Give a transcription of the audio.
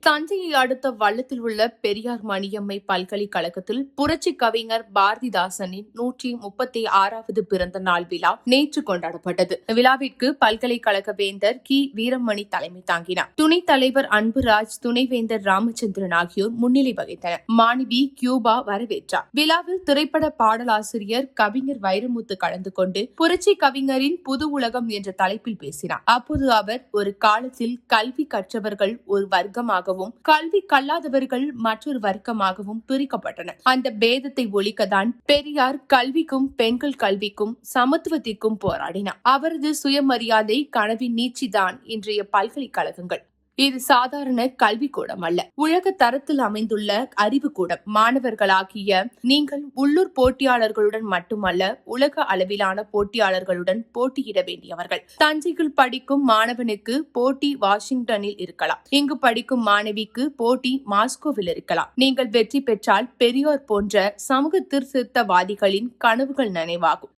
தஞ்சையை அடுத்த வள்ளத்தில் உள்ள பெரியார் மணியம்மை பல்கலைக்கழகத்தில் புரட்சி கவிஞர் பாரதிதாசனின் 136வது பிறந்த நாள் விழா நேற்று கொண்டாடப்பட்டது. விழாவிற்கு பல்கலைக்கழக வேந்தர் கி வீரமணி தலைமை தாங்கினார். துணைத் தலைவர் அன்புராஜ், துணைவேந்தர் ராமச்சந்திரன் ஆகியோர் முன்னிலை வகித்தனர். மாணவி கியூபா வரவேற்றார். விழாவில் திரைப்பட பாடலாசிரியர் கவிஞர் வைரமுத்து கலந்து கொண்டு புரட்சி கவிஞரின் புது உலகம் என்ற தலைப்பில் பேசினார். அப்போது அவர், ஒரு காலத்தில் கல்வி கற்றவர்கள் ஒரு வர்க்கமாகவும் கல்வி கல்லாதவர்கள் மற்றொரு வர்க்கமாகவும் பிரிக்கப்பட்டனர். அந்த பேதத்தை ஒழிக்கத்தான் பெரியார் கல்விக்கும் பெண்கள் கல்விக்கும் சமத்துவத்திற்கும் போராடினார். அவரது சுயமரியாதை கனவின் நீட்சிதான் இன்றைய பல்கலைக்கழகங்கள். இது சாதாரண கல்விக்கூடம் அல்ல, உலக தரத்தில் அமைந்துள்ள அறிவுக்கூடம். மாணவர்களாகிய நீங்கள் உள்ளூர் போட்டியாளர்களுடன் மட்டுமல்ல, உலக அளவிலான போட்டியாளர்களுடன் போட்டியிட வேண்டியவர்கள். தஞ்சையில் படிக்கும் மாணவனுக்கு போட்டி வாஷிங்டனில் இருக்கலாம், இங்கு படிக்கும் மாணவிக்கு போட்டி மாஸ்கோவில் இருக்கலாம். நீங்கள் வெற்றி பெற்றால் பெரியார் போன்ற சமூக சீர்திருத்தவாதிகளின் கனவுகள் நனவாகும்.